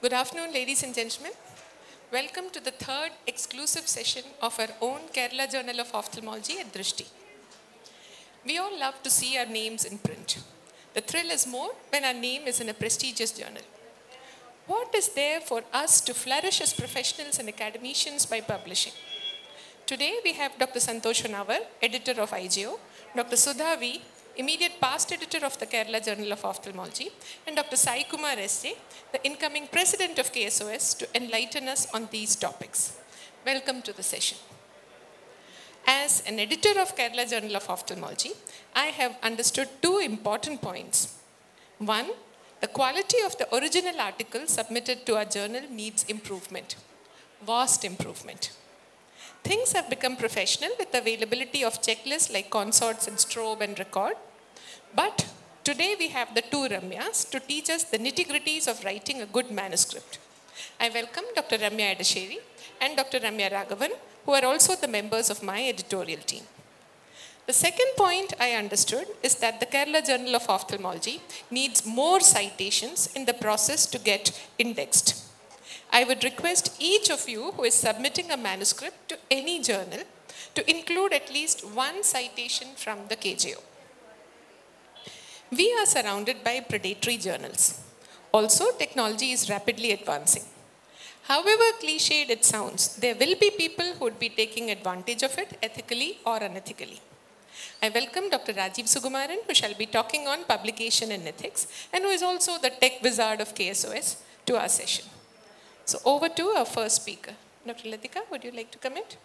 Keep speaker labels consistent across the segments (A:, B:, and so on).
A: Good afternoon, ladies and gentlemen. Welcome to the third exclusive session of our own Kerala Journal of Ophthalmology at Drishti. We all love to see our names in print. The thrill is more when our name is in a prestigious journal. What is there for us to flourish as professionals and academicians by publishing? Today we have Dr. Santosh Honavar, editor of KJO, Dr. Sudha V, immediate past editor of the Kerala Journal of Ophthalmology, and Dr. Sai Kumar S.J., the incoming president of KSOS, to enlighten us on these topics. Welcome to the session. As an editor of Kerala Journal of Ophthalmology, I have understood two important points. One, the quality of the original article submitted to our journal needs improvement, vast improvement. Things have become professional with the availability of checklists like consorts and strobe and record. But today we have the two Ramyas to teach us the nitty-gritties of writing a good manuscript. I welcome Dr. Ramya Edasheri and Dr. Ramya Raghavan, who are also the members of my editorial team. The second point I understood is that the Kerala Journal of Ophthalmology needs more citations in the process to get indexed. I would request each of you who is submitting a manuscript to any journal to include at least one citation from the KJO. We are surrounded by predatory journals. Also, technology is rapidly advancing. However cliched it sounds, there will be people who would be taking advantage of it ethically or unethically. I welcome Dr. Rajiv Sugumaran, who shall be talking on publication and ethics, and who is also the tech wizard of KSOS, to our session. So over to our first speaker. Dr. Latika, would you like to comment?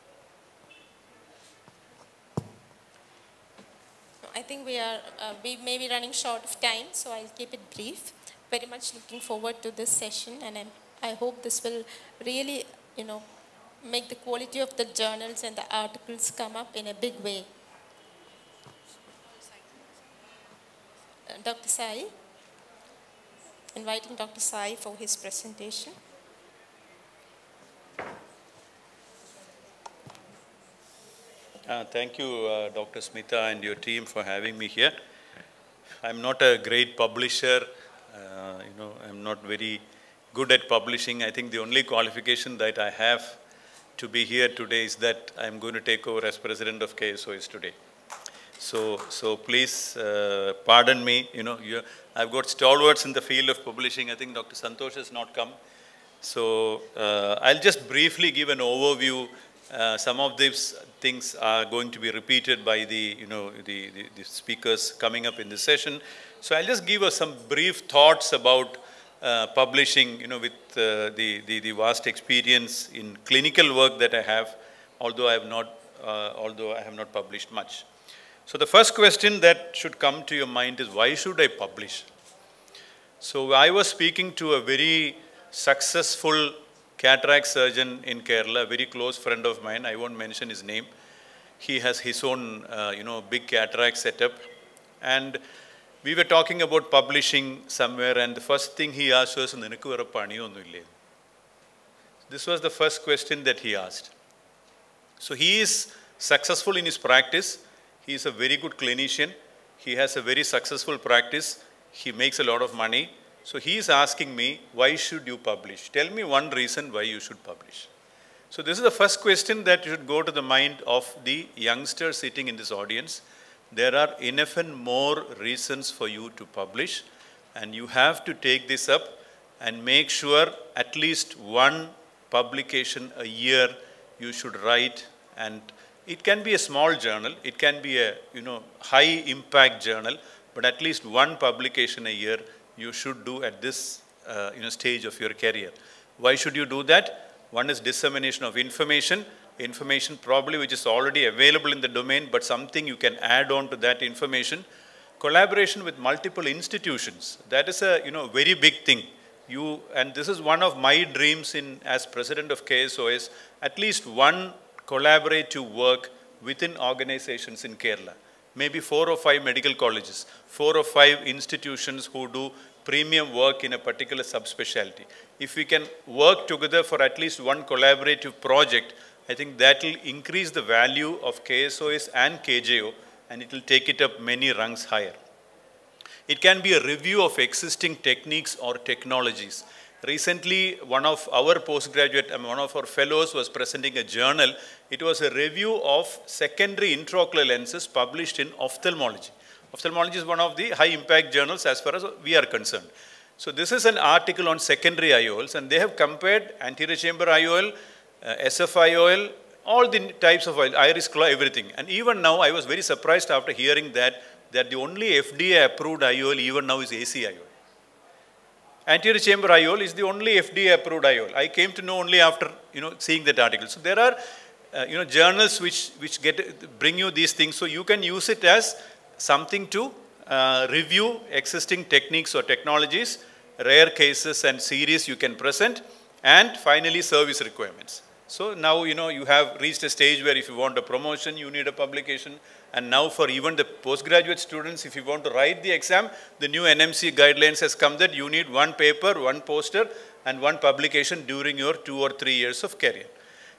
B: I think we may be running short of time, so I'll keep it brief. Very much looking forward to this session, and I hope this will really, make the quality of the journals and the articles come up in a big way. Dr. Sai, inviting Dr. Sai for his presentation.
C: Thank you, Dr. Smita and your team for having me here. I'm not a great publisher. I'm not very good at publishing. I think the only qualification that I have to be here today is that I'm going to take over as president of KSOS today. So please pardon me. I've got stalwarts in the field of publishing. I think Dr. Santosh has not come. So I'll just briefly give an overview. Some of these things are going to be repeated by the speakers coming up in this session. So I'll just give us some brief thoughts about publishing, with the vast experience in clinical work that I have, although I have not published much. So the first question that should come to your mind is, why should I publish? So I was speaking to a very successful cataract surgeon in Kerala, a very close friend of mine. I won't mention his name. He has his own, big cataract setup. And we were talking about publishing somewhere, and the first thing he asked was, this was the first question that he asked. So he is successful in his practice. He is a very good clinician. He has a very successful practice. He makes a lot of money. So he is asking me, why should you publish? Tell me one reason why you should publish. So this is the first question that should go to the mind of the youngster sitting in this audience. There are enough and more reasons for you to publish, and you have to take this up and make sure at least one publication a year you should write. And it can be a small journal, it can be a high impact journal, but at least one publication a year you should do at this stage of your career. Why should you do that? One is dissemination of information probably which is already available in the domain, but something you can add on to that information. Collaboration with multiple institutions, that is a very big thing. And this is one of my dreams as president of KSOS, at least one collaborative work within organizations in Kerala. Maybe 4 or 5 medical colleges, 4 or 5 institutions who do premium work in a particular subspecialty. If we can work together for at least one collaborative project, I think that will increase the value of KSOS and KJO, and it will take it up many rungs higher. It can be a review of existing techniques or technologies. Recently, one of our postgraduate, one of our fellows was presenting a journal. It was a review of secondary intraocular lenses published in ophthalmology. Ophthalmology is one of the high impact journals as far as we are concerned. So this is an article on secondary IOLs, and they have compared anterior chamber IOL, SF IOL, all the types of iris claw, everything. And even now, I was very surprised after hearing that the only FDA approved IOL even now is AC IOL. Anterior chamber IOL is the only FDA approved IOL. I came to know only after seeing that article. So there are journals which bring you these things, so you can use it as something to review existing techniques or technologies, rare cases and series you can present, and finally service requirements. So now you have reached a stage where if you want a promotion, you need a publication. And now for even the postgraduate students, if you want to write the exam, the new NMC guidelines has come that you need one paper, one poster, and one publication during your 2 or 3 years of career.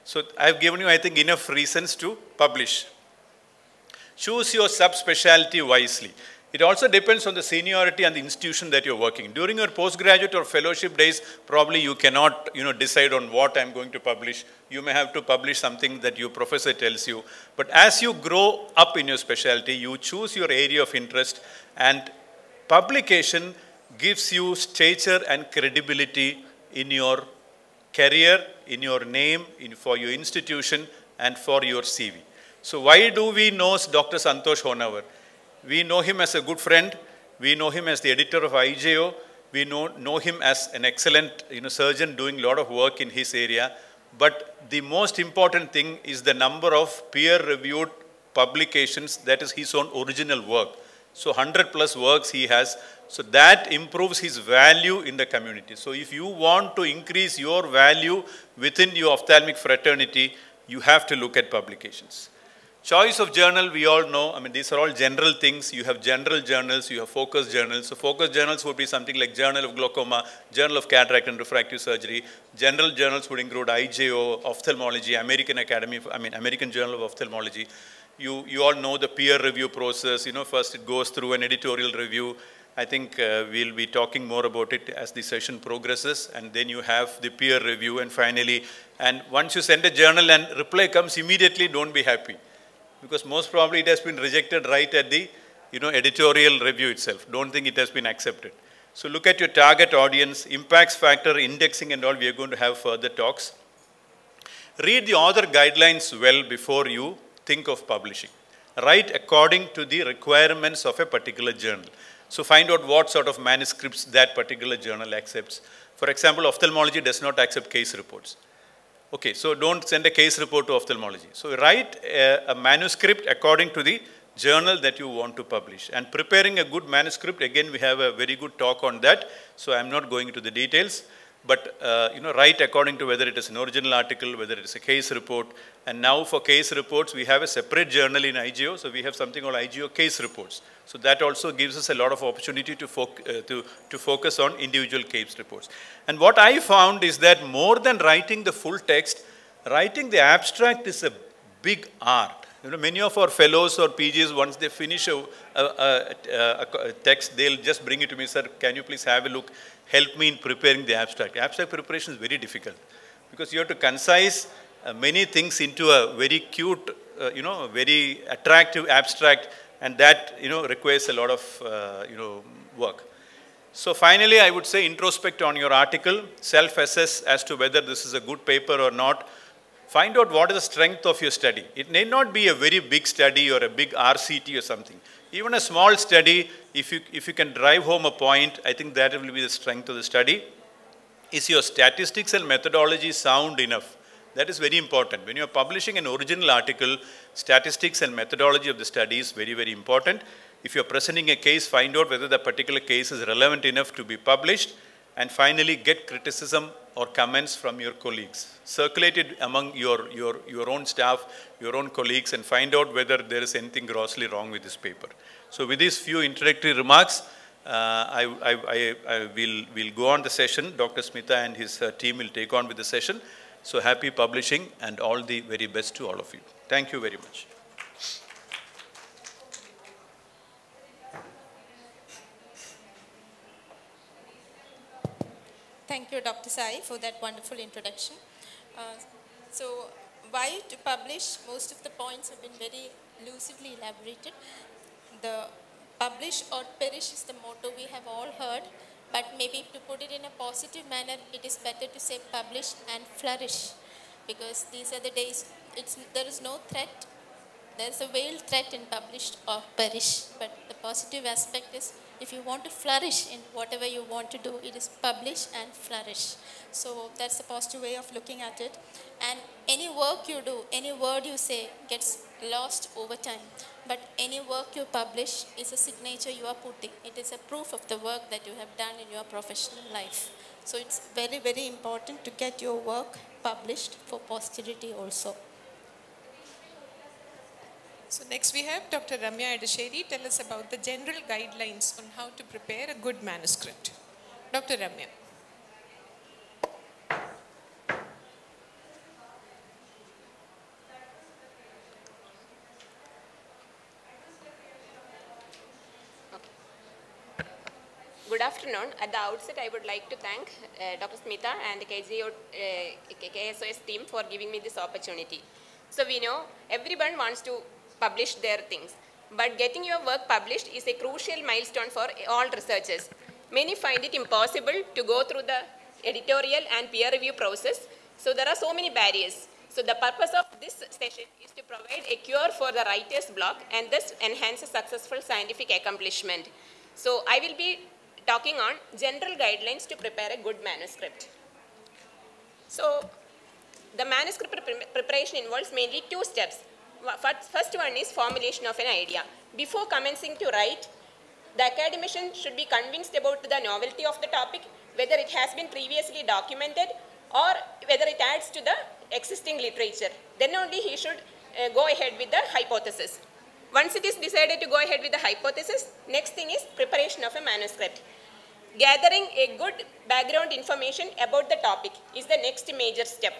C: So I've given you, I think, enough reasons to publish. Choose your subspecialty wisely. It also depends on the seniority and the institution that you're working. During your postgraduate or fellowship days, probably you cannot decide on what I'm going to publish. You may have to publish something that your professor tells you. But as you grow up in your specialty, you choose your area of interest, and publication gives you stature and credibility in your career, in your name, for your institution, and for your CV. So why do we know Dr. Santosh Honavar? We know him as a good friend. We know him as the editor of IJO. We know him as an excellent surgeon doing a lot of work in his area. But the most important thing is the number of peer-reviewed publications, that is his own original work. So 100+ works he has. So that improves his value in the community. So if you want to increase your value within your ophthalmic fraternity, you have to look at publications. Choice of journal, we all know, I mean, these are all general things. You have general journals, you have focus journals. So focus journals would be something like Journal of Glaucoma, Journal of Cataract and Refractive Surgery. General journals would include IJO, Ophthalmology, American Journal of Ophthalmology. You all know the peer review process. First it goes through an editorial review. I think we'll be talking more about it as the session progresses, and then you have the peer review, and finally, and once you send a journal and reply comes immediately, don't be happy. Because most probably it has been rejected right at the editorial review itself. Don't think it has been accepted. So look at your target audience, impacts factor, indexing and all. We are going to have further talks. Read the author guidelines well before you think of publishing. Write according to the requirements of a particular journal. So find out what sort of manuscripts that particular journal accepts. For example, ophthalmology does not accept case reports. Okay, so don't send a case report to ophthalmology. So write a manuscript according to the journal that you want to publish. And preparing a good manuscript, again, we have a very good talk on that. So I'm not going into the details. But, write according to whether it is an original article, whether it is a case report. And now for case reports, we have a separate journal in IGO. So we have something called IGO case reports. So that also gives us a lot of opportunity to focus on individual case reports. And what I found is that more than writing the full text, writing the abstract is a big art. Many of our fellows or PGs, once they finish a text, they'll just bring it to me, sir, can you please have a look, help me in preparing the abstract. Abstract preparation is very difficult because you have to concise many things into a very cute, very attractive abstract, and that, requires a lot of, work. So finally, I would say introspect on your article, self-assess as to whether this is a good paper or not. Find out what is the strength of your study. It may not be a very big study or a big RCT or something. Even a small study, if you can drive home a point, I think that will be the strength of the study. Is your statistics and methodology sound enough? That is very important. When you are publishing an original article, statistics and methodology of the study is very, very important. If you are presenting a case, find out whether the particular case is relevant enough to be published. And finally, get criticism or comments from your colleagues. Circulate it among your own staff, your own colleagues, and find out whether there is anything grossly wrong with this paper. So with these few introductory remarks, we'll go on the session. Dr. Smita and his team will take on with the session. So happy publishing and all the very best to all of you. Thank you very much.
B: Thank you, Dr. Sai, for that wonderful introduction. So, why to publish? Most of the points have been very lucidly elaborated. The publish or perish is the motto we have all heard, but maybe to put it in a positive manner, it is better to say publish and flourish, because these are the days, there is no threat. There's a veiled threat in publish or perish, but the positive aspect is if you want to flourish in whatever you want to do, it is publish and flourish. So that's the positive way of looking at it. And any work you do, any word you say gets lost over time. But any work you publish is a signature you are putting. It is a proof of the work that you have done in your professional life. So it's very, very important to get your work published for posterity also.
A: So next we have Dr. Ramya Edasheri tell us about the general guidelines on how to prepare a good manuscript. Dr. Ramya.
D: Good afternoon. At the outset, I would like to thank Dr. Smita and the KJO, KSOS team for giving me this opportunity. So we know everyone wants to publish their things, but getting your work published is a crucial milestone for all researchers. Many find it impossible to go through the editorial and peer review process, so there are so many barriers. So the purpose of this session is to provide a cure for the writer's block and thus enhance a successful scientific accomplishment. So I will be talking on general guidelines to prepare a good manuscript. So the manuscript preparation involves mainly two steps. First one is formulation of an idea. Before commencing to write, the academician should be convinced about the novelty of the topic, whether it has been previously documented or whether it adds to the existing literature. Then only he should go ahead with the hypothesis. Once it is decided to go ahead with the hypothesis, next thing is preparation of a manuscript. Gathering a good background information about the topic is the next major step.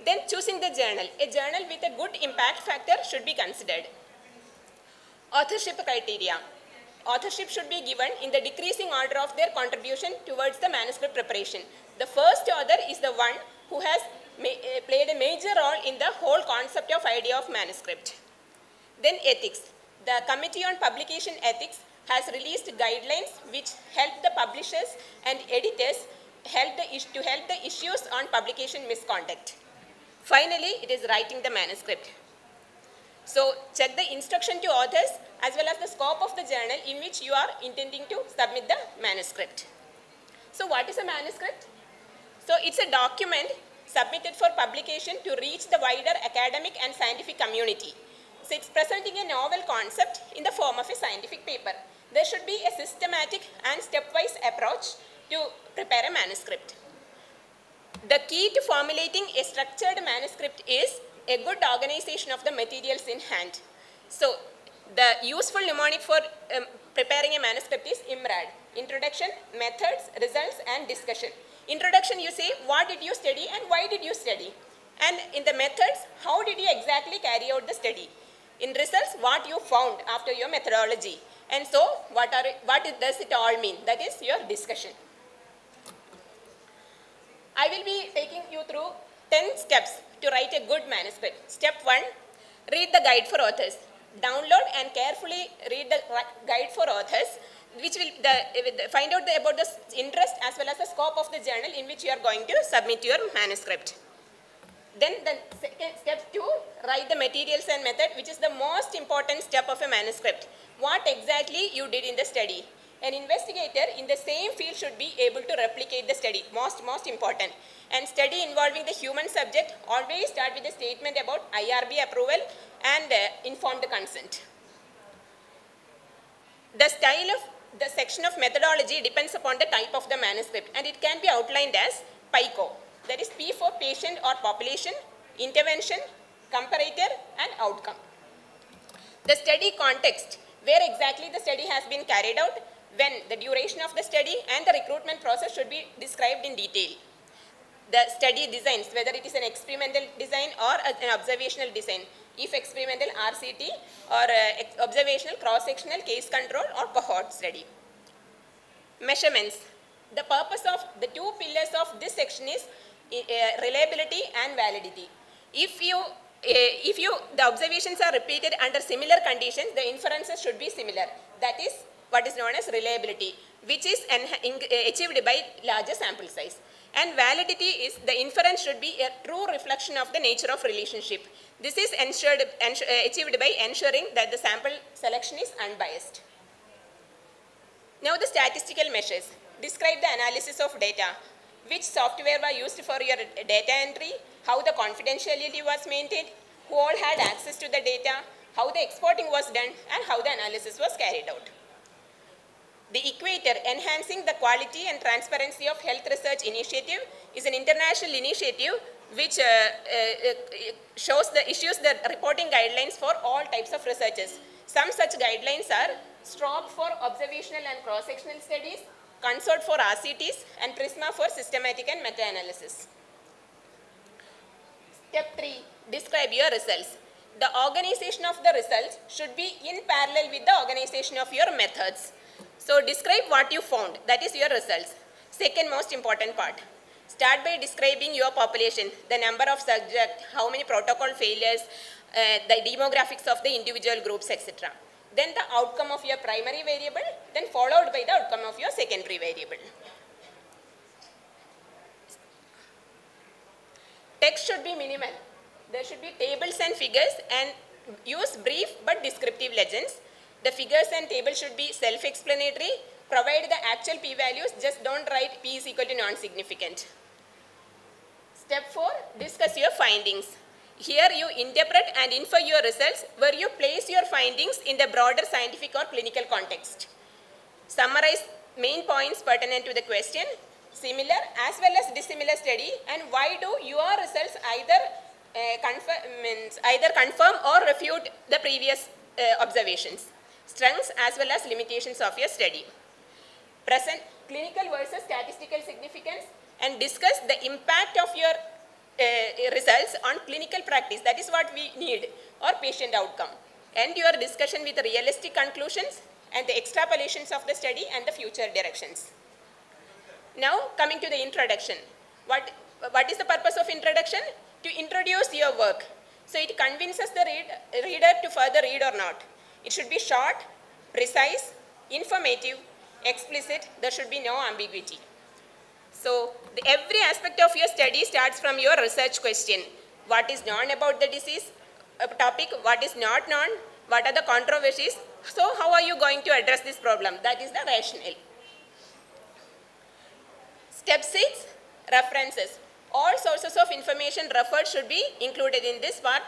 D: Then choosing the journal. A journal with a good impact factor should be considered. Authorship criteria. Authorship should be given in the decreasing order of their contribution towards the manuscript preparation. The first author is the one who has played a major role in the whole concept of idea of manuscript. Then ethics. The Committee on Publication Ethics has released guidelines which help the publishers and editors to help the issues on publication misconduct. Finally, it is writing the manuscript. So check the instruction to authors as well as the scope of the journal in which you are intending to submit the manuscript. So what is a manuscript? So it's a document submitted for publication to reach the wider academic and scientific community. So it's presenting a novel concept in the form of a scientific paper. There should be a systematic and stepwise approach to prepare a manuscript. The key to formulating a structured manuscript is a good organization of the materials in hand. So the useful mnemonic for preparing a manuscript is IMRAD. Introduction, methods, results and discussion. Introduction, you say what did you study and why did you study. And in the methods, how did you exactly carry out the study. In results, what you found after your methodology. And so what does it all mean? That is your discussion. I will be taking you through 10 steps to write a good manuscript. Step 1, read the guide for authors. Download and carefully read the guide for authors, which will find out about the interest as well as the scope of the journal in which you are going to submit your manuscript. Then the second step 2, write the materials and method, which is the most important step of a manuscript. What exactly you did in the study. An investigator in the same field should be able to replicate the study, most important. And study involving the human subject, always start with a statement about IRB approval and informed consent. The style of the section of methodology depends upon the type of the manuscript, and it can be outlined as PICO. That is P for patient or population, intervention, comparator and outcome. The study context, where exactly the study has been carried out, when the duration of the study and the recruitment process should be described in detail. The study designs, whether it is an experimental design or an observational design, if experimental RCT or observational cross-sectional case control or cohort study. Measurements. The purpose of the two pillars of this section is reliability and validity. If the observations are repeated under similar conditions, the inferences should be similar. That is what is known as reliability, which is achieved by larger sample size. And validity is the inference should be a true reflection of the nature of relationship. This is achieved by ensuring that the sample selection is unbiased. Now the statistical measures. Describe the analysis of data. Which software were used for your data entry, how the confidentiality was maintained, who all had access to the data, how the exporting was done, and how the analysis was carried out. The Equator, Enhancing the Quality and Transparency of Health Research Initiative, is an international initiative which issues the reporting guidelines for all types of researchers. Some such guidelines are STROB for observational and cross-sectional studies, CONSORT for RCTs, and PRISMA for systematic and meta-analysis. Step 3, describe your results. The organization of the results should be in parallel with the organization of your methods. So describe what you found, that is your results. Second most important part. Start by describing your population, the number of subjects, how many protocol failures, the demographics of the individual groups, etc. Then the outcome of your primary variable, then followed by the outcome of your secondary variable. Text should be minimal. There should be tables and figures, and use brief but descriptive legends. The figures and tables should be self-explanatory. Provide the actual p-values, just don't write p is equal to non-significant. Step 4, discuss your findings. Here you interpret and infer your results where you place your findings in the broader scientific or clinical context. Summarize main points pertinent to the question, similar as well as dissimilar study, and why do your results either confirm or refute the previous observations. Strengths as well as limitations of your study. Present clinical versus statistical significance, and discuss the impact of your results on clinical practice, that is what we need, or patient outcome. End your discussion with realistic conclusions and the extrapolations of the study and the future directions. Now coming to the introduction. What is the purpose of introduction? To introduce your work. So it convinces the reader to further read or not. It should be short, precise, informative, explicit. There should be no ambiguity. So every aspect of your study starts from your research question. What is known about the disease topic? What is not known? What are the controversies? So how are you going to address this problem? That is the rationale. Step 6, references. All sources of information referred should be included in this part.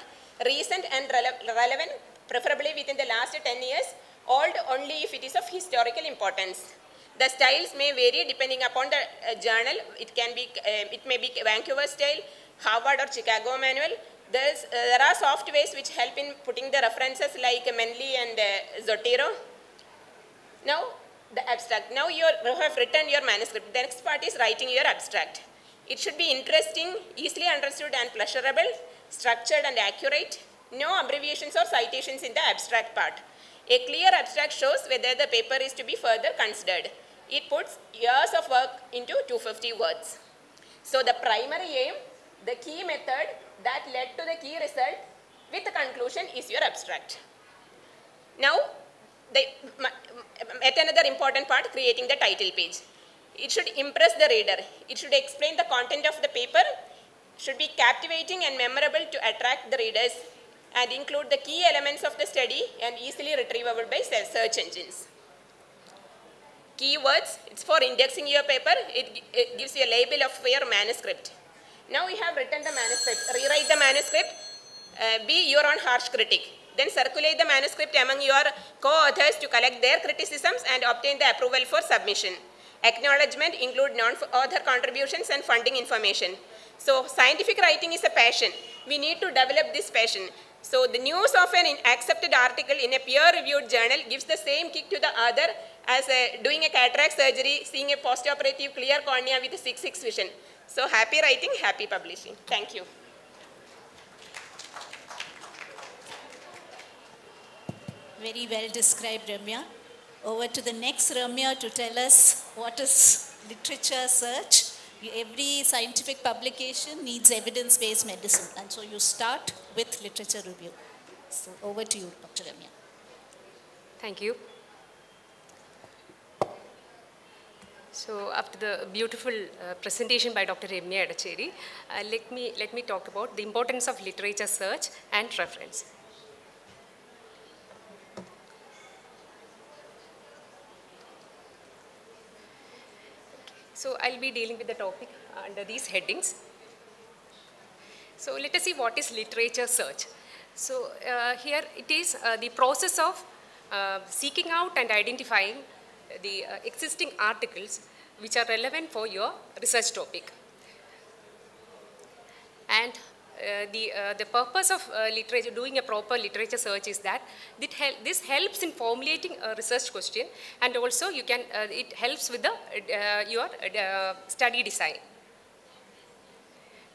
D: Recent and relevant, preferably within the last 10 years. Old only if it is of historical importance. The styles may vary depending upon the journal. It may be Vancouver style, Harvard or Chicago manual. There are softwares which help in putting the references like Menly and Zotero. Now the abstract. Now you have written your manuscript. The next part is writing your abstract. It should be interesting, easily understood and pleasurable, structured and accurate. No abbreviations or citations in the abstract part. A clear abstract shows whether the paper is to be further considered. It puts years of work into 250 words. So the primary aim, the key method that led to the key result with the conclusion is your abstract. Now, yet another important part, creating the title page. It should impress the reader. It should explain the content of the paper, should be captivating and memorable to attract the readers, and include the key elements of the study and easily retrievable by search engines. Keywords, it's for indexing your paper. It gives you a label of your manuscript. Now we have written the manuscript. Rewrite the manuscript. Be your own harsh critic. Then circulate the manuscript among your co-authors to collect their criticisms and obtain the approval for submission. Acknowledgement include non-author contributions and funding information. So scientific writing is a passion. We need to develop this passion. So the news of an accepted article in a peer-reviewed journal gives the same kick to the other as doing a cataract surgery, seeing a post-operative clear cornea with a 6/6 vision. So happy writing, happy publishing. Thank you.
E: Very well described, Ramya. Over to the next Ramya to tell us what is literature search. Every scientific publication needs evidence-based medicine, and so you start with literature review. So over to you, Dr. Ramya.
F: Thank you. So after the beautiful presentation by Dr. Ramya Edacheri, let me talk about the importance of literature search and reference. So I'll be dealing with the topic under these headings. So let us see what is literature search. So here it is the process of seeking out and identifying the existing articles which are relevant for your research topic. And the purpose of doing a proper literature search is that this helps in formulating a research question, and also it helps with your study design.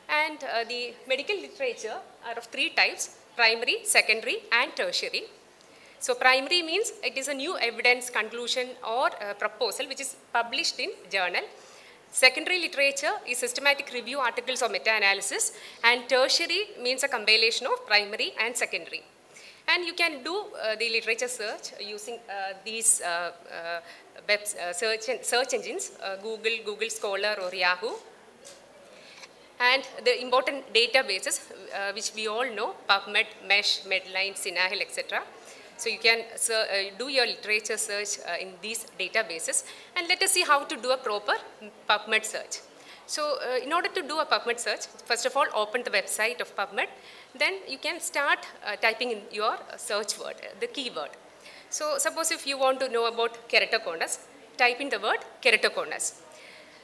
F: And the medical literature are of three types: primary, secondary, and tertiary. So primary means it is a new evidence, conclusion, or proposal which is published in journal. Secondary literature is systematic review articles or meta-analysis, and tertiary means a compilation of primary and secondary. And you can do the literature search using these search engines, Google Scholar or Yahoo. And the important databases which we all know: PubMed, Mesh, Medline, Sinahil, etc. So you can do your literature search in these databases. And let us see how to do a proper PubMed search. So in order to do a PubMed search, first of all, open the website of PubMed. Then you can start typing in your search word, the keyword. So suppose if you want to know about keratoconus, type in the word keratoconus.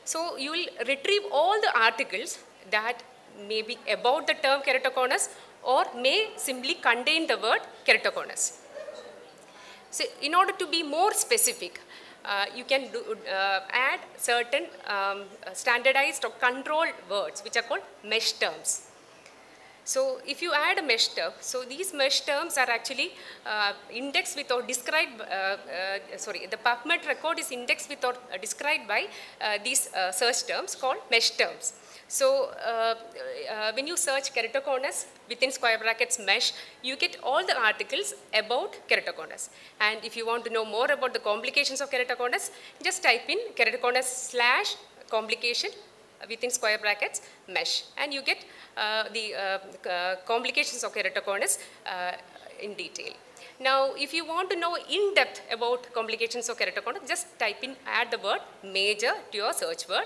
F: So you will retrieve all the articles that may be about the term keratoconus or may simply contain the word keratoconus. So in order to be more specific, you can add certain standardized or controlled words which are called mesh terms. So if you add a mesh term, so these mesh terms are actually indexed with or described, the PubMed record is indexed with or described by these search terms called mesh terms. So when you search keratoconus within square brackets mesh, you get all the articles about keratoconus. And if you want to know more about the complications of keratoconus, just type in keratoconus/complication within square brackets mesh, and you get the complications of keratoconus in detail. Now, if you want to know in depth about complications of keratoconus, just add the word major to your search word.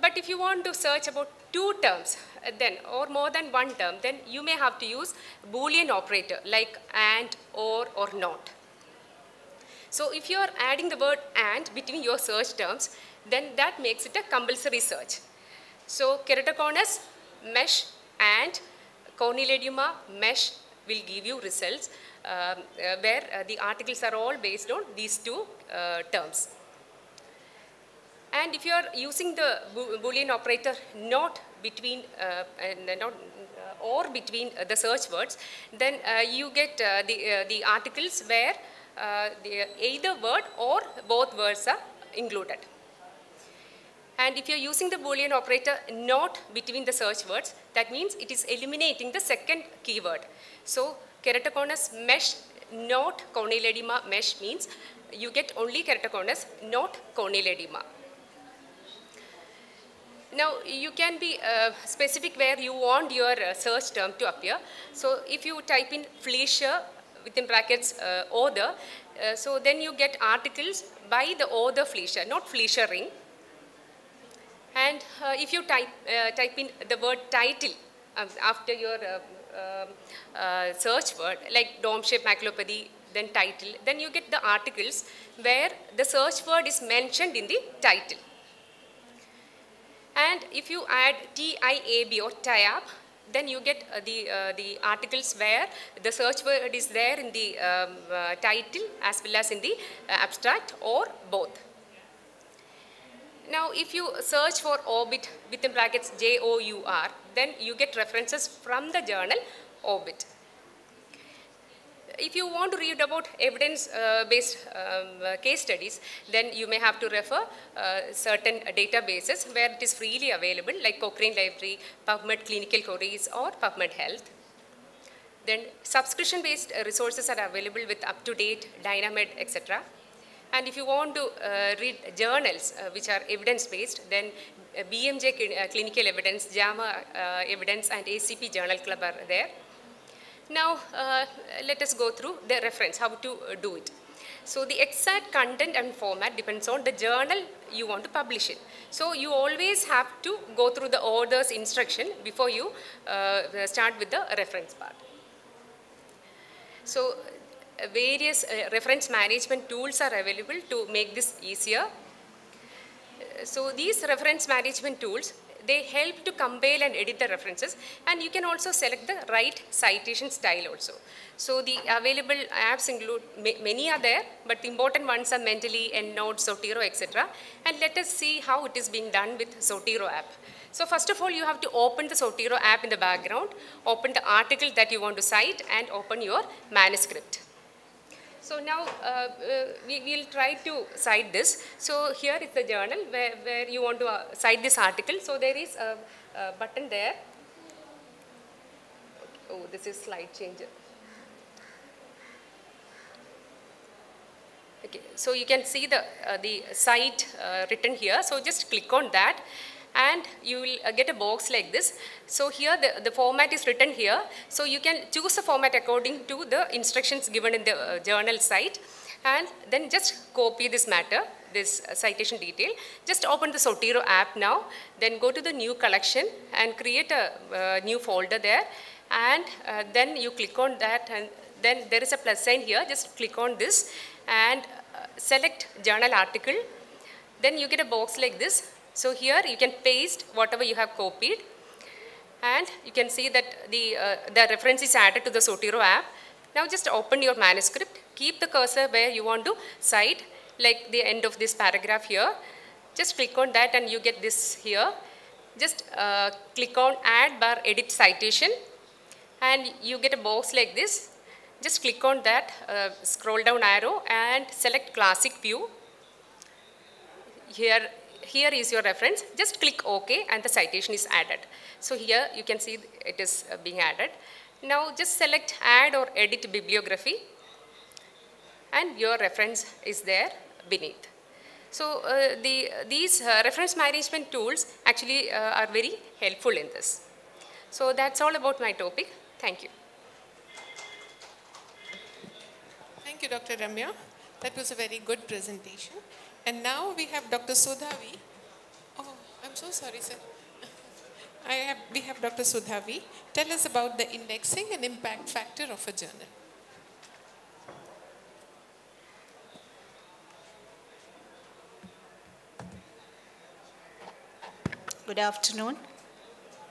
F: But if you want to search about two terms, then or more than one term, then you may have to use Boolean operator like and, or not. So if you are adding the word and between your search terms, then that makes it a compulsory search. So keratoconus, mesh, and corneal mesh will give you results where the articles are all based on these two terms. And if you are using the Boolean operator not between or between the search words, then you get the articles where either word or both words are included. And if you are using the Boolean operator not between the search words, that means it is eliminating the second keyword. So keratoconus mesh not corneal edema mesh means you get only keratoconus, not corneal edema. Now, you can be specific where you want your search term to appear. So, if you type in Fleischer within brackets author, so then you get articles by the author Fleischer, not Fleischer ring. And if you type in the word title after your search word, like dome-shaped maculopathy, then title, then you get the articles where the search word is mentioned in the title. And if you add TIAB or TIAB, then you get the articles where the search word is there in the title as well as in the abstract or both. Now, if you search for orbit within brackets JOUR, then you get references from the journal Orbit. if you want to read about evidence-based case studies, then you may have to refer certain databases where it is freely available, like Cochrane Library, PubMed Clinical Queries, or PubMed Health. Then subscription-based resources are available with UpToDate, Dynamed, etc. And if you want to read journals which are evidence-based, then BMJ Clinical Evidence, JAMA Evidence, and ACP Journal Club are there. Now, let us go through the reference, how to do it. So, the exact content and format depends on the journal you want to publish in. So, you always have to go through the author's instruction before you start with the reference part. So, various reference management tools are available to make this easier. So, these reference management tools, they help to compile and edit the references, and you can also select the right citation style also. So, the available apps include, many are there, but the important ones are Mentally, EndNote, Zotero, etc. And let us see how it is being done with Zotero app. So, first of all, you have to open the Zotero app in the background, open the article that you want to cite, and open your manuscript. So now we will try to cite this. So here is the journal where you want to cite this article. So there is a button there. Oh, this is slide changer. Okay, so you can see the site written here. So just click on that, and you will get a box like this. So here the format is written here. So you can choose the format according to the instructions given in the journal site, and then just copy this matter, this citation detail. Just open the Zotero app now, then go to the new collection and create a new folder there, and then you click on that, and then there is a plus sign here. Just click on this and select journal article. Then you get a box like this. So here you can paste whatever you have copied, and you can see that the reference is added to the Zotero app. Now just open your manuscript, keep the cursor where you want to cite, like the end of this paragraph here. Just click on that and you get this here. Just click on add bar edit citation, and you get a box like this. Just click on that, scroll down arrow and select classic view. Here is your reference. Just click OK and the citation is added. So here you can see it is being added. Now just select add or edit bibliography, and your reference is there beneath. So these reference management tools actually are very helpful in this. So that's all about my topic. Thank you.
A: Thank you, Dr. Ramya. That was a very good presentation. And now we have Dr. Sudhavi. Oh, I'm so sorry, sir. We have Dr. Sudhavi. Tell us about the indexing and impact factor of a journal.
E: Good afternoon.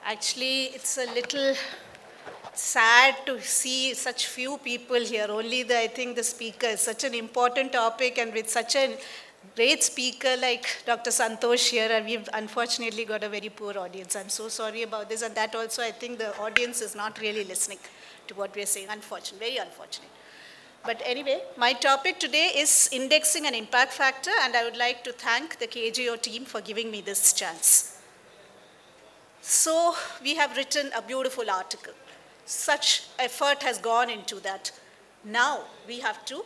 E: Actually, it's a little sad to see such few people here. Only I think the speaker is such an important topic, and with such a great speaker like Dr. Santosh here, and we've unfortunately got a very poor audience. I'm so sorry about this, and that also I think the audience is not really listening to what we're saying. Unfortunate, very unfortunate. But anyway, my topic today is indexing and impact factor, and I would like to thank the KJO team for giving me this chance. So we have written a beautiful article. Such effort has gone into that. Now we have to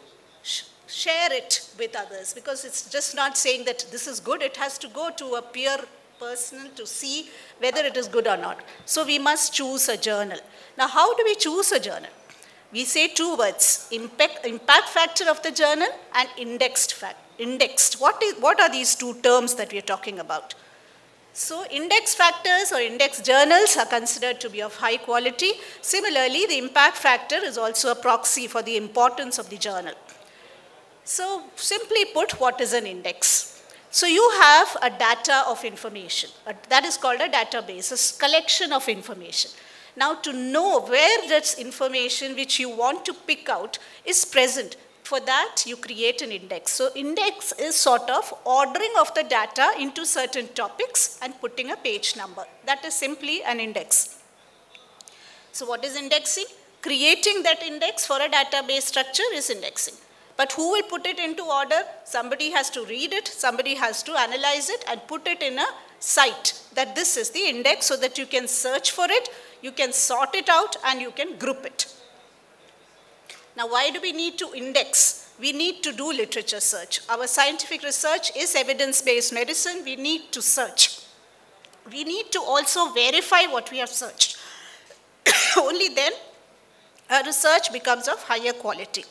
E: share it with others, because it's just not saying that this is good. It has to go to a peer person to see whether it is good or not. So we must choose a journal. Now how do we choose a journal? We say two words: impact factor of the journal and indexed. What are these two terms that we are talking about? So index factors or index journals are considered to be of high quality. Similarly, the impact factor is also a proxy for the importance of the journal. So simply put, what is an index? So you have a data of information. That is called a database, a collection of information. Now to know where this information which you want to pick out is present, for that you create an index. So index is sort of ordering of the data into certain topics and putting a page number. That is simply an index. So what is indexing? Creating that index for a database structure is indexing. But who will put it into order? Somebody has to read it, somebody has to analyze it and put it in a site that this is the index so that you can search for it, you can sort it out and you can group it. Now why do we need to index? We need to do literature search. Our scientific research is evidence-based medicine. We need to search. We need to also verify what we have searched. Only then our research becomes of higher quality.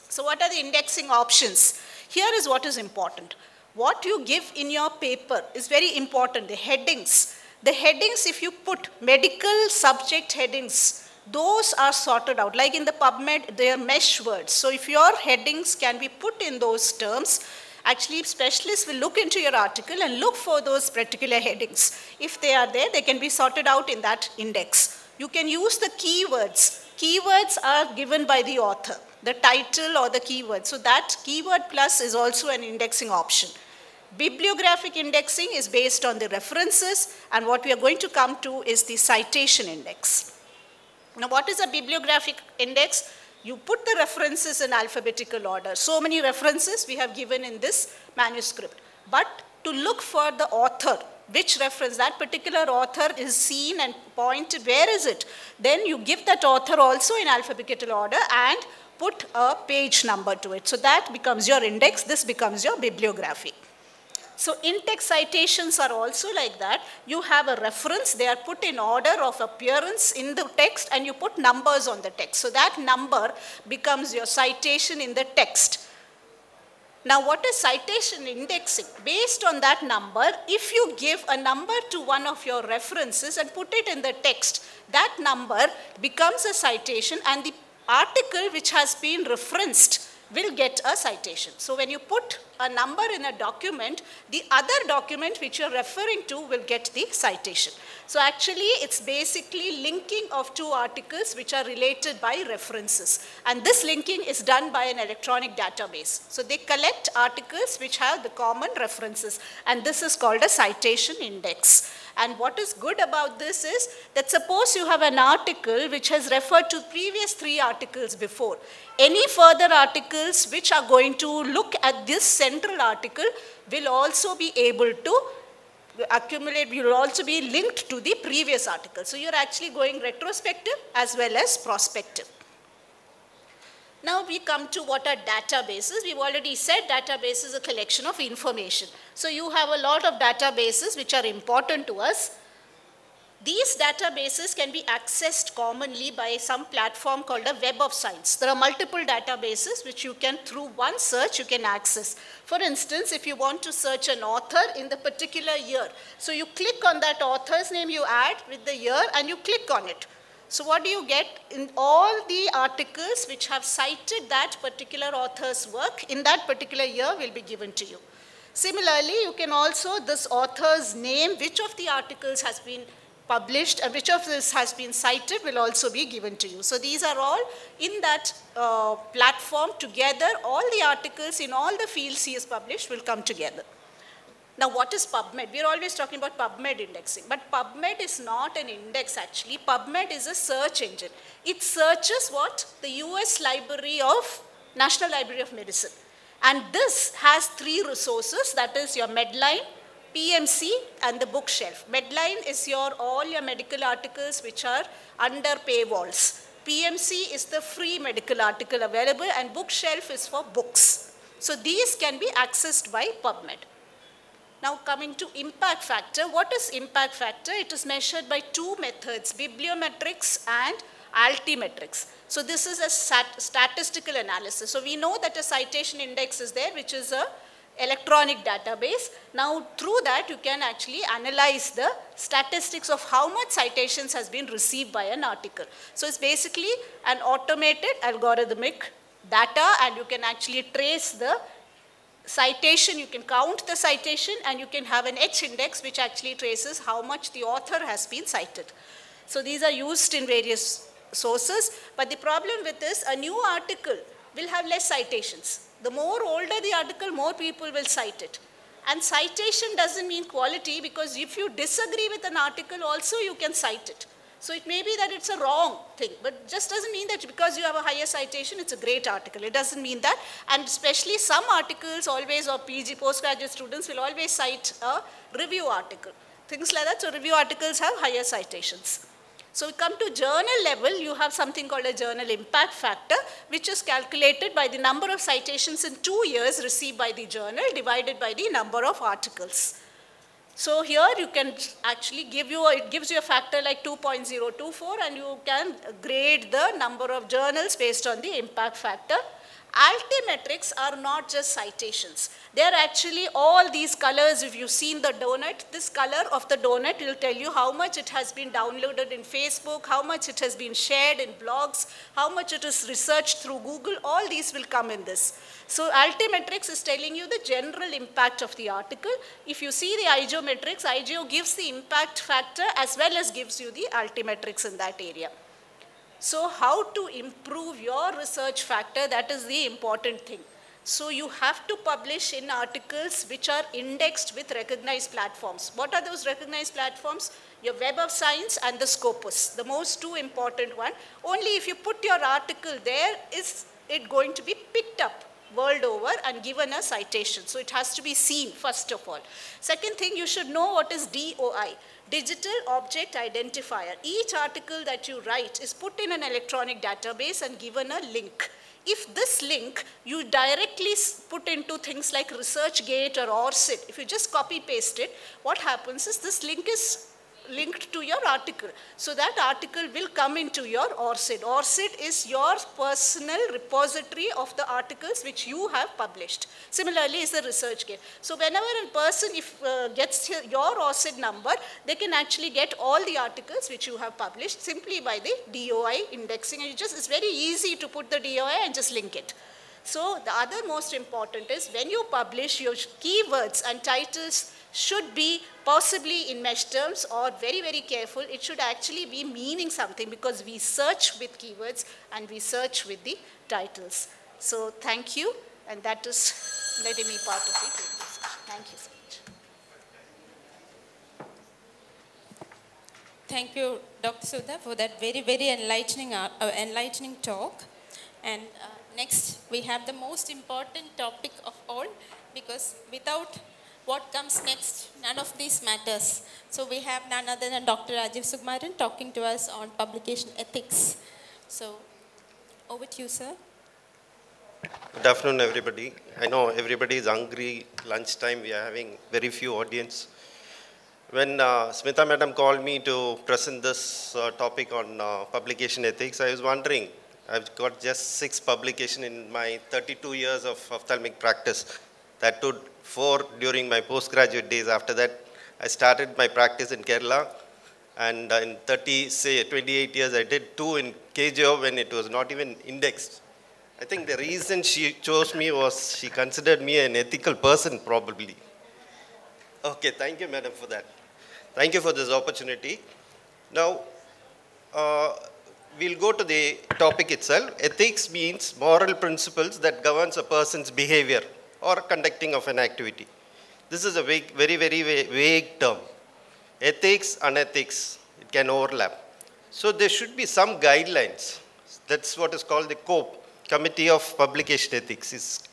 E: So what are the indexing options? Here is what is important. What you give in your paper is very important, the headings. The headings, if you put medical subject headings, those are sorted out. Like in the PubMed, they are mesh words. So if your headings can be put in those terms, actually specialists will look into your article and look for those particular headings. If they are there, they can be sorted out in that index. You can use the keywords. Keywords are given by the author, the title or the keyword. So that keyword plus is also an indexing option. Bibliographic indexing is based on the references, and what we are going to come to is the citation index. Now what is a bibliographic index? You put the references in alphabetical order. So many references we have given in this manuscript. But to look for the author, which reference, that particular author is seen and pointed, where is it? Then you give that author also in alphabetical order and put a page number to it. So that becomes your index, this becomes your bibliography. So in-text citations are also like that. You have a reference, they are put in order of appearance in the text and you put numbers on the text. So that number becomes your citation in the text. Now what is citation indexing? Based on that number, if you give a number to one of your references and put it in the text, that number becomes a citation and the article which has been referenced will get a citation. So when you put a number in a document, the other document which you're referring to will get the citation. So actually it's basically linking of two articles which are related by references. And this linking is done by an electronic database. So they collect articles which have the common references, and this is called a citation index. And what is good about this is that suppose you have an article which has referred to previous 3 articles before. Any further articles which are going to look at this central article will also be able to accumulate, will also be linked to the previous article. So you're actually going retrospective as well as prospective. Now we come to what are databases. We've already said database is a collection of information. So you have a lot of databases which are important to us. These databases can be accessed commonly by some platform called a Web of Science. There are multiple databases which you can, through one search, you can access. For instance, if you want to search an author in the particular year, so you click on that author's name, you add with the year and you click on it. So what do you get? In all the articles which have cited that particular author's work in that particular year will be given to you. Similarly, you can also, this author's name, which of the articles has been published and which of this has been cited will also be given to you. So these are all in that platform together. All the articles in all the fields he has published will come together. Now what is PubMed? We are always talking about PubMed indexing, but PubMed is not an index actually. PubMed is a search engine. It searches what? The US Library of, National Library of Medicine. And this has 3 resources, that is your Medline, PMC and the bookshelf. Medline is all your medical articles which are under paywalls. PMC is the free medical article available and bookshelf is for books. So these can be accessed by PubMed. Now coming to impact factor, what is impact factor? It is measured by 2 methods, bibliometrics and altimetrics. So this is a statistical analysis. So we know that a citation index is there, which is a electronic database. Now through that you can actually analyze the statistics of how much citations has been received by an article. So it's basically an automated algorithmic data and you can actually trace the citation, you can count the citation and you can have an H index which actually traces how much the author has been cited. So these are used in various sources, but the problem with this, a new article will have less citations. The more older the article, more people will cite it. And citation doesn't mean quality because if you disagree with an article also you can cite it. So it may be that it's a wrong thing, but just doesn't mean that because you have a higher citation, it's a great article. It doesn't mean that. And especially some articles always, or PG, postgraduate students will always cite a review article. Things like that, so review articles have higher citations. So we come to journal level, you have something called a journal impact factor, which is calculated by the number of citations in 2 years received by the journal divided by the number of articles. So here you can actually it gives you a factor like 2.024 and you can grade the number of journals based on the impact factor. Altimetrics are not just citations. They are actually all these colors. If you've seen the donut, this color of the donut will tell you how much it has been downloaded in Facebook, how much it has been shared in blogs, how much it is researched through Google. All these will come in this. So altimetrics is telling you the general impact of the article. If you see the IGEO metrics, IGEO gives the impact factor as well as gives you the altimetrics in that area. So how to improve your research factor, that is the important thing. So you have to publish in articles which are indexed with recognized platforms. What are those recognized platforms? Your Web of Science and the Scopus, the most two important one. Only if you put your article there is it going to be picked up world over and given a citation. So it has to be seen first of all. Second thing, you should know what is DOI. Digital Object Identifier. Each article that you write is put in an electronic database and given a link. If this link you directly put into things like ResearchGate or ORCID, if you just copy paste it, what happens is this link is linked to your article. So that article will come into your ORCID. ORCID is your personal repository of the articles which you have published. Similarly is the ResearchGate. So whenever a person gets your ORCID number, they can actually get all the articles which you have published simply by the DOI indexing. And it's very easy to put the DOI and just link it. So the other most important is when you publish, your keywords and titles should be possibly in mesh terms or very, very careful. It should actually be meaning something because we search with keywords and we search with the titles. So thank you, and that is letting me part of the discussion. Thank you so much.
B: Thank you, Dr. Sudha, for that very, very enlightening talk. And next, we have the most important topic of all, because without what comes next, none of these matters. So we have none other than Dr. Rajiv Sugmaran talking to us on publication ethics. So over to you, sir.
G: Good afternoon, everybody. I know everybody is hungry. Lunchtime, we are having very few audience. When Smita madam called me to present this topic on publication ethics, I was wondering, I've got just 6 publications in my 32 years of ophthalmic practice. That took 4 during my postgraduate days. After that, I started my practice in Kerala. And in 28 years, I did 2 in KJO when it was not even indexed. I think the reason she chose me was she considered me an ethical person, probably. Okay, thank you, madam, for that. Thank you for this opportunity. Now, we'll go to the topic itself. Ethics means moral principles that governs a person's behavior or conducting of an activity. This is a very, very vague term. Ethics, unethics, it can overlap. So there should be some guidelines. That's what is called the COPE, Committee of Publication Ethics. It's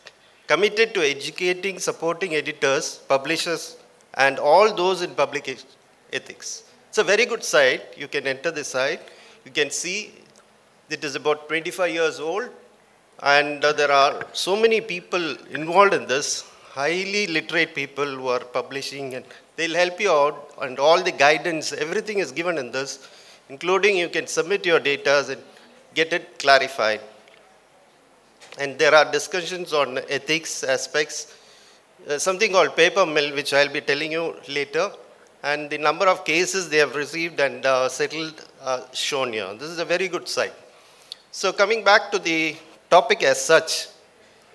G: committed to educating, supporting editors, publishers, and all those in publication ethics. It's a very good site. You can enter the site. You can see it is about 25 years old. And there are so many people involved in this, highly literate people who are publishing, and they'll help you out, and all the guidance, everything is given in this, including you can submit your data and get it clarified. And there are discussions on ethics aspects, something called paper mill, which I'll be telling you later, and the number of cases they have received and settled shown here. This is a very good site. So coming back to the topic as such,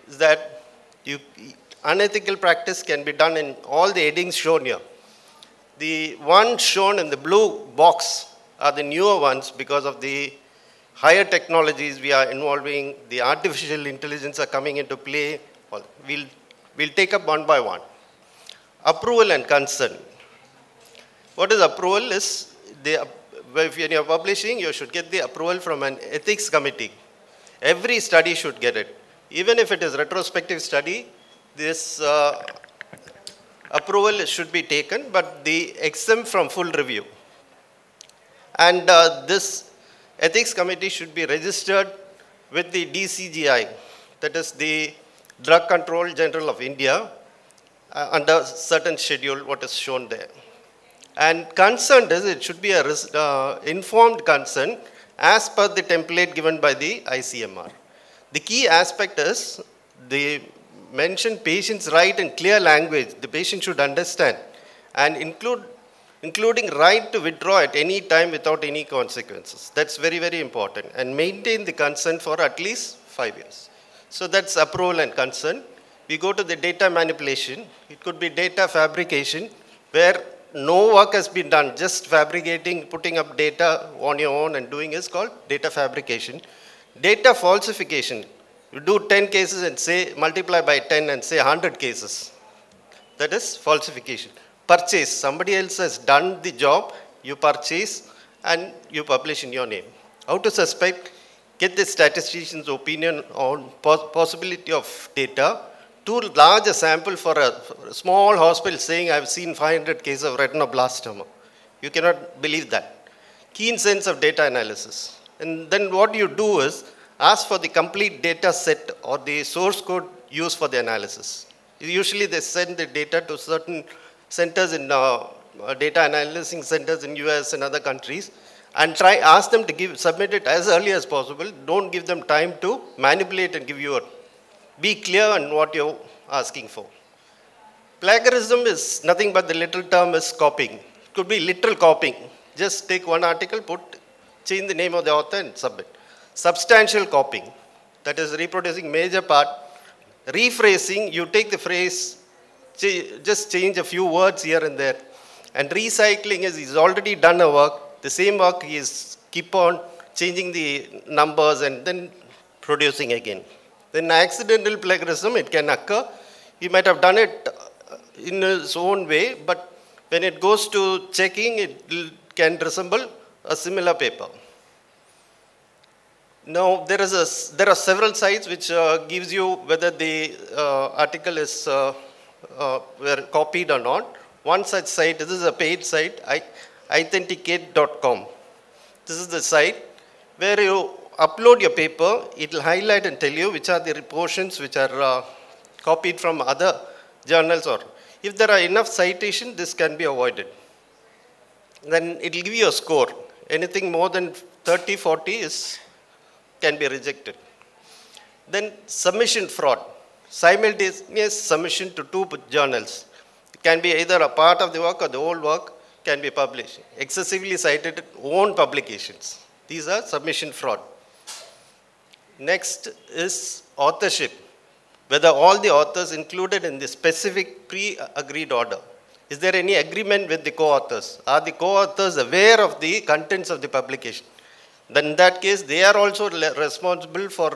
G: is that unethical practice can be done in all the headings shown here. The ones shown in the blue box are the newer ones because of the higher technologies we are involving, the artificial intelligence are coming into play. We'll take up one by one. Approval and consent. What is approval is if you're publishing, you should get the approval from an ethics committee. Every study should get it. Even if it is retrospective study, this approval should be taken, but the exempt from full review. And this ethics committee should be registered with the DCGI, that is the Drug Control General of India, under certain schedule, what is shown there. And consent is, it should be a informed consent as per the template given by the ICMR. The key aspect is the mentioned patient's right in clear language. The patient should understand, and including right to withdraw at any time without any consequences. That's very, very important. And maintain the consent for at least 5 years. So that's approval and consent. We go to the data manipulation. It could be data fabrication, where no work has been done, just fabricating, putting up data on your own and doing is called data fabrication. Data falsification. You do 10 cases and say, multiply by 10 and say 100 cases. That is falsification. Purchase. Somebody else has done the job, you purchase and you publish in your name. How to suspect? Get the statistician's opinion on possibility of data. Too large a sample for a small hospital saying, I've seen 500 cases of retinoblastoma. You cannot believe that. Keen sense of data analysis. And then what you do is, ask for the complete data set or the source code used for the analysis. Usually they send the data to certain centers in data analyzing centers in US and other countries, and ask them to submit it as early as possible. Don't give them time to manipulate and give you be clear on what you're asking for. Plagiarism is nothing but the literal term is copying. It could be literal copying. Just take one article, change the name of the author and submit. Substantial copying, that is reproducing major part. Rephrasing, you take the phrase, just change a few words here and there. And recycling is, he's already done a work, the same work he is keep on changing the numbers and then producing again. Then accidental plagiarism, it can occur. He might have done it in his own way, but when it goes to checking, it can resemble a similar paper. Now, there are several sites which gives you whether the article is were copied or not. One such site, this is a paid site, authenticate.com. This is the site where you upload your paper, it will highlight and tell you which are the portions which are copied from other journals, or if there are enough citations, this can be avoided. Then it will give you a score. Anything more than 30, 40 can be rejected. Then submission fraud. Simultaneous submission to two journals. It can be either a part of the work or the whole work can be published. Excessively cited own publications. These are submission fraud. Next is authorship. Whether all the authors included in the specific pre-agreed order. Is there any agreement with the co-authors? Are the co-authors aware of the contents of the publication? Then in that case, they are also responsible for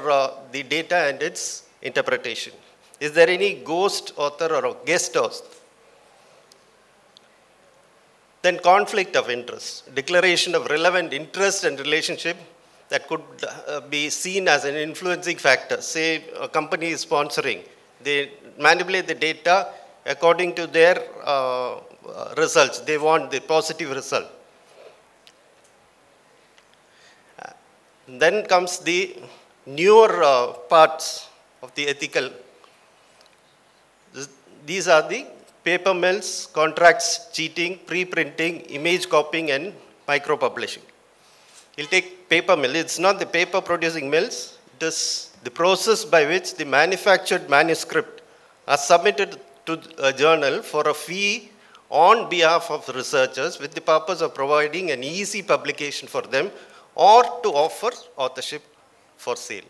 G: the data and its interpretation. Is there any ghost author or a guest author? Then conflict of interest. Declaration of relevant interest and relationship that could be seen as an influencing factor. Say a company is sponsoring. They manipulate the data according to their results. They want the positive result. Then comes the newer parts of the ethical. These are the paper mills, contracts cheating, pre-printing, image copying, and micro-publishing. You'll take paper mill. It's not the paper producing mills. It is the process by which the manufactured manuscript are submitted to a journal for a fee on behalf of researchers with the purpose of providing an easy publication for them or to offer authorship for sale.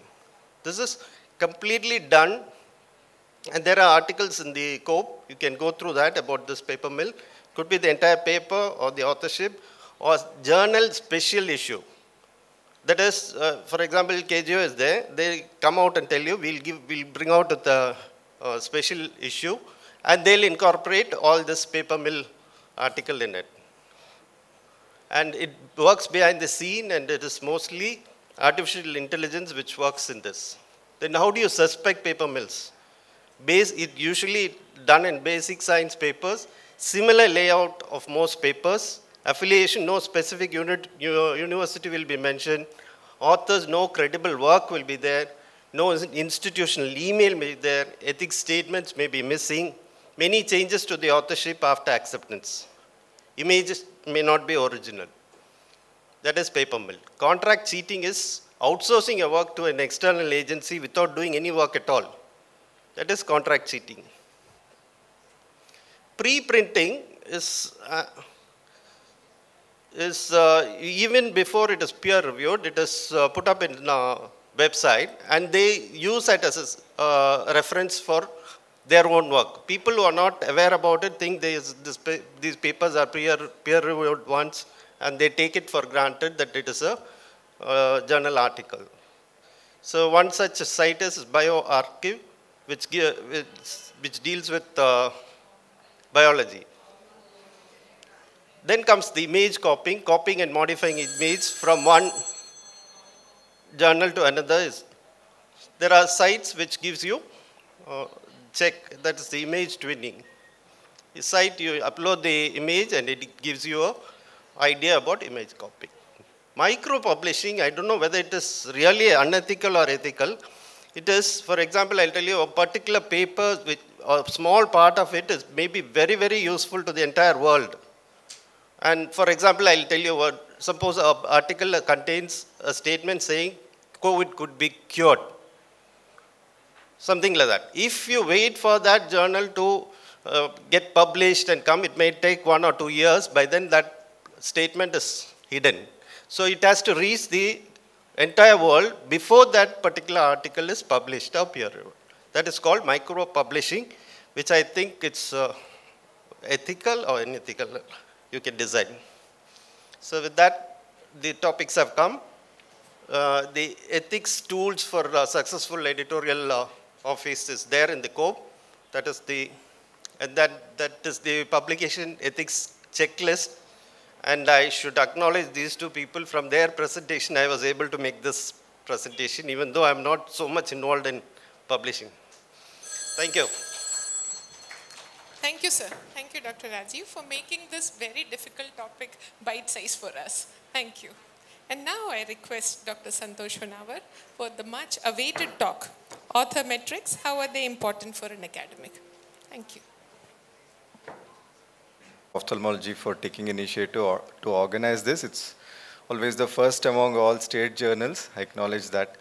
G: This is completely done, and there are articles in the COPE. You can go through that about this paper mill. Could be the entire paper or the authorship or journal special issue. That is, for example, KJO is there. They come out and tell you, we'll bring out the special issue, and they'll incorporate all this paper mill article in it. And it works behind the scene, and it is mostly artificial intelligence which works in this. Then how do you suspect paper mills? It usually done in basic science papers, similar layout of most papers, affiliation, no specific university will be mentioned, authors, no credible work will be there, no institutional email may be there, ethics statements may be missing, many changes to the authorship after acceptance. Images may not be original. That is paper mill. Contract cheating is outsourcing your work to an external agency without doing any work at all. That is contract cheating. Pre-printing is even before it is peer reviewed, it is put up in a website, and they use it as a reference for their own work. People who are not aware about it think these papers are peer reviewed ones, and they take it for granted that it is a journal article. So one such site is bioRxiv, which deals with biology. Then comes the image copying and modifying image from one journal to another. There are sites which gives you check, that is the image twinning. The site, you upload the image and it gives you an idea about image copying. Micro-publishing, I don't know whether it is really unethical or ethical. It is, for example, I'll tell you a particular paper, which a small part of it is maybe very, very useful to the entire world. And for example, I'll tell you what, suppose an article contains a statement saying COVID could be cured. Something like that. If you wait for that journal to get published and come, it may take 1 or 2 years. By then that statement is hidden. So it has to reach the entire world before that particular article is published or peer reviewed. That is called micro-publishing, which I think it's ethical or unethical. You can decide. So with that, the topics have come. The ethics tools for successful editorial office is there in the code. That is the publication ethics checklist. And I should acknowledge these two people. From their presentation, I was able to make this presentation, even though I'm not so much involved in publishing. Thank you.
A: Thank you, sir. Thank you, Dr. Rajiv, for making this very difficult topic bite-sized for us. Thank you. And now I request Dr. Santosh Honawar for the much-awaited talk. Author metrics, how are they important for an academic? Thank you.
H: Ophthalmology for taking initiative to organize this. It's always the first among all state journals. I acknowledge that.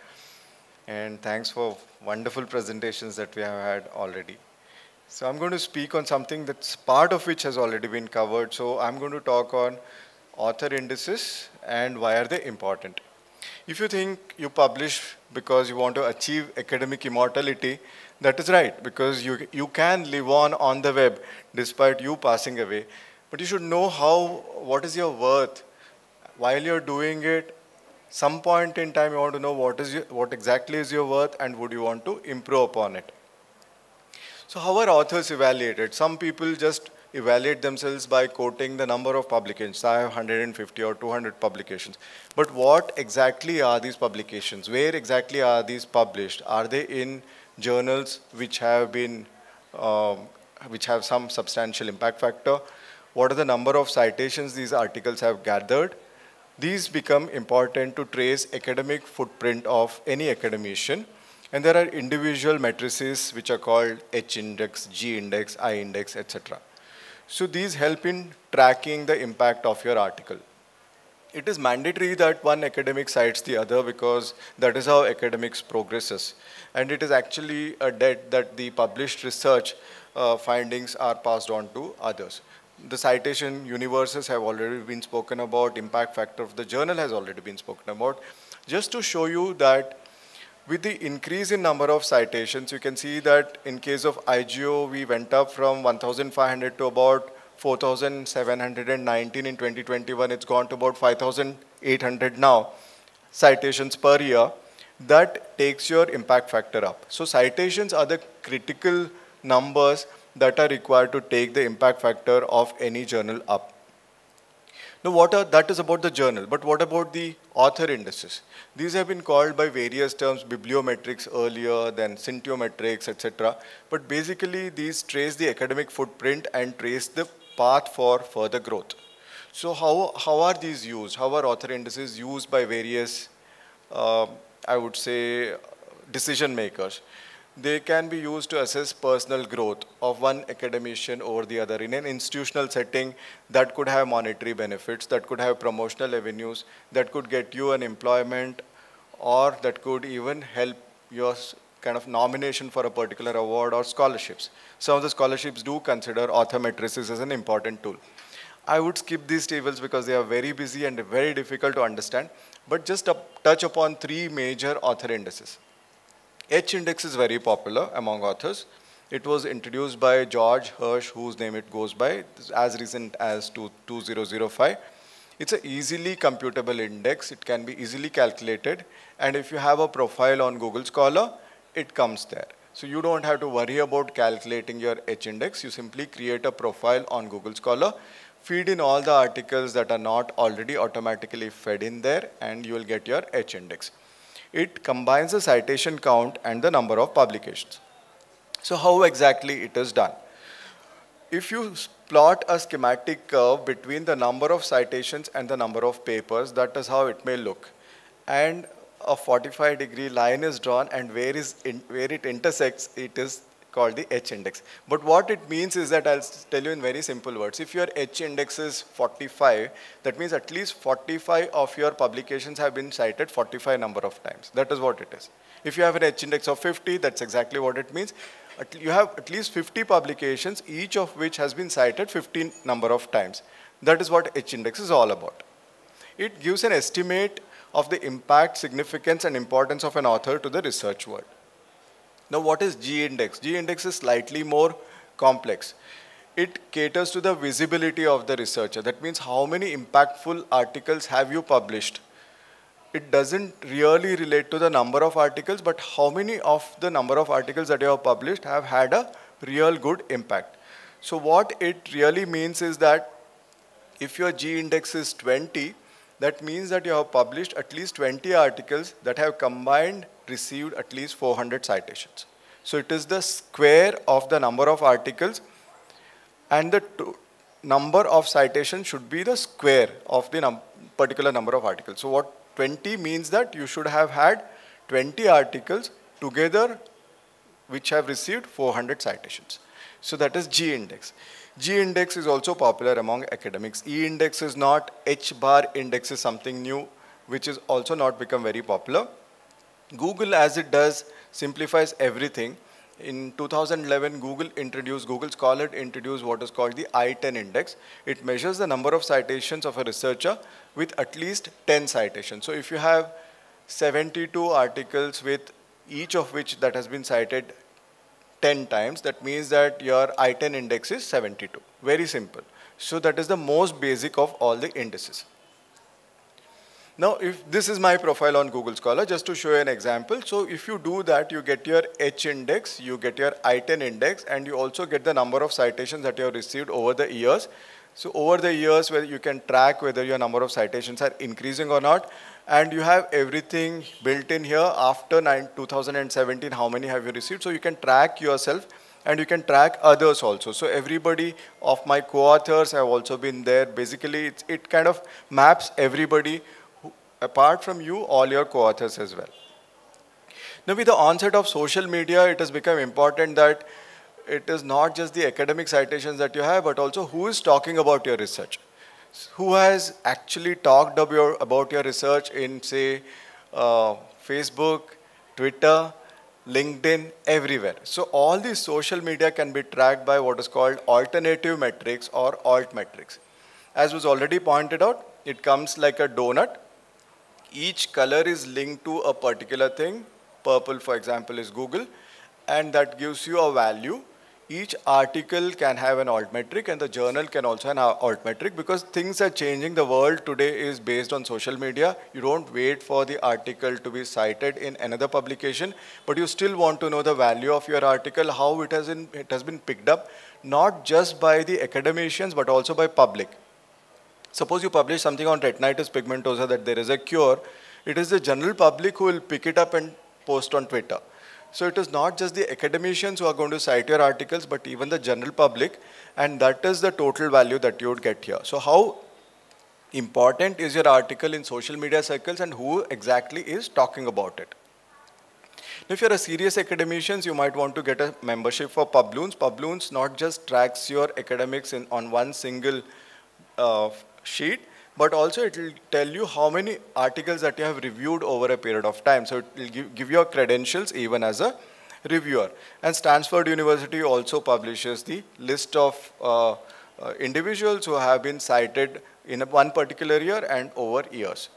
H: And thanks for wonderful presentations that we have had already. So I'm going to speak on something that's part of which has already been covered. So I'm going to talk on author indices and why are they important. If you think you publish because you want to achieve academic immortality, that is right, because you can live on the web despite you passing away. But you should know what is your worth. While you're doing it, some point in time you want to know what exactly is your worth and would you want to improve upon it. So how are authors evaluated? Some people just evaluate themselves by quoting the number of publications. I have 150 or 200 publications. But what exactly are these publications? Where exactly are these published? Are they in journals which have some substantial impact factor? What are the number of citations these articles have gathered? These become important to trace academic footprint of any academician. And there are individual matrices which are called H index, G index, I index, etc. So these help in tracking the impact of your article. It is mandatory that one academic cites the other because that is how academics progresses. And it is actually a debt that the published research findings are passed on to others. The citation universes have already been spoken about. Impact factor of the journal has already been spoken about. Just to show you that with the increase in number of citations, you can see that in case of IGO, we went up from 1,500 to about 4,719 in 2021. It's gone to about 5,800 now, citations per year. That takes your impact factor up. So citations are the critical numbers that are required to take the impact factor of any journal up. Now, that is about the journal, but what about the author indices? These have been called by various terms, bibliometrics earlier, then scientiometrics, etc. But basically, these trace the academic footprint and trace the path for further growth. So how are these used? How are author indices used by various, I would say, decision makers? They can be used to assess personal growth of one academician over the other. In an institutional setting, that could have monetary benefits, that could have promotional avenues, that could get you an employment, or that could even help your kind of nomination for a particular award or scholarships. Some of the scholarships do consider author matrices as an important tool. I would skip these tables because they are very busy and very difficult to understand, but just touch upon three major author indices. H index is very popular among authors. It was introduced by George Hirsch, whose name it goes by, as recent as 2005. It's an easily computable index. It can be easily calculated. And if you have a profile on Google Scholar, it comes there. So you don't have to worry about calculating your H index. You simply create a profile on Google Scholar, feed in all the articles that are not already automatically fed in there, and you will get your H index. It combines the citation count and the number of publications. So how exactly it is done? If you plot a schematic curve between the number of citations and the number of papers, that is how it may look. And a 45-degree line is drawn, and where it intersects, it is called the H index. But what it means is that I'll tell you in very simple words. If your H index is 45, that means at least 45 of your publications have been cited 45 number of times. That is what it is. If you have an H index of 50, that's exactly what it means. You have at least 50 publications, each of which has been cited 15 number of times. That is what H index is all about. It gives an estimate of the impact, significance, and importance of an author to the research world. Now, what is G index? G index is slightly more complex. It caters to the visibility of the researcher. That means how many impactful articles have you published? It doesn't really relate to the number of articles, but how many of the number of articles that you have published have had a real good impact. So what it really means is that if your G index is 20, that means that you have published at least 20 articles that have combined received at least 400 citations. So it is the square of the number of articles, and the number of citations should be the square of the particular number of articles. So what 20 means that you should have had 20 articles together which have received 400 citations. So that is G index. G index is also popular among academics. E index is not. H bar index is something new, which is also not become very popular. Google, as it does, simplifies everything. In 2011, Google Scholar introduced what is called the I-10 index. It measures the number of citations of a researcher with at least 10 citations. So if you have 72 articles with each of which that has been cited 10 times, that means that your I-10 index is 72. Very simple. So that is the most basic of all the indices. Now, if this is my profile on Google Scholar, just to show you an example. So if you do that, you get your H index, you get your I-10 index, and you also get the number of citations that you have received over the years. So over the years, where you can track whether your number of citations are increasing or not. And you have everything built in here. After 2017, how many have you received? So you can track yourself, and you can track others also. So everybody of my co-authors have also been there. Basically, it kind of maps everybody. Apart from you, all your co-authors as well. Now, with the onset of social media, it has become important that it is not just the academic citations that you have, but also who is talking about your research. Who has actually talked about your research in, say, Facebook, Twitter, LinkedIn, everywhere. So all these social media can be tracked by what is called alternative metrics or alt metrics. As was already pointed out, it comes like a donut. Each color is linked to a particular thing. Purple, for example, is Google, and that gives you a value. Each article can have an alt metric, and the journal can also have an alt metric, because things are changing. The world today is based on social media. You don't wait for the article to be cited in another publication, but you still want to know the value of your article, how it has been picked up, not just by the academicians, but also by public. suppose you publish something on retinitis pigmentosa that there is a cure, it is the general public who will pick it up and post on Twitter. So it is not just the academicians who are going to cite your articles, but even the general public, and that is the total value that you would get here. So how important is your article in social media circles and who exactly is talking about it? If you're a serious academician, you might want to get a membership for Publoons. Publoons not just tracks your academics on one single sheet, but also it will tell you how many articles that you have reviewed over a period of time. So it will give you credentials even as a reviewer. And Stanford University also publishes the list of individuals who have been cited in one particular year and over years.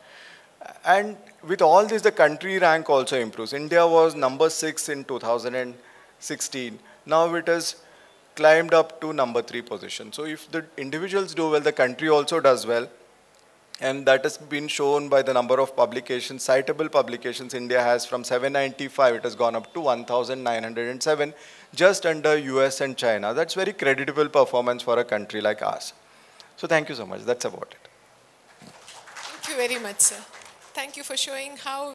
H: And with all this, the country rank also improves. India was number 6 in 2016. Now it has climbed up to number 3 position. So if the individuals do well, the country also does well. And that has been shown by the number of publications, citable publications India has from 795, it has gone up to 1,907, just under US and China. That's very creditable performance for a country like ours. So thank you so much. That's about it.
A: Thank you very much, sir. Thank you for showing how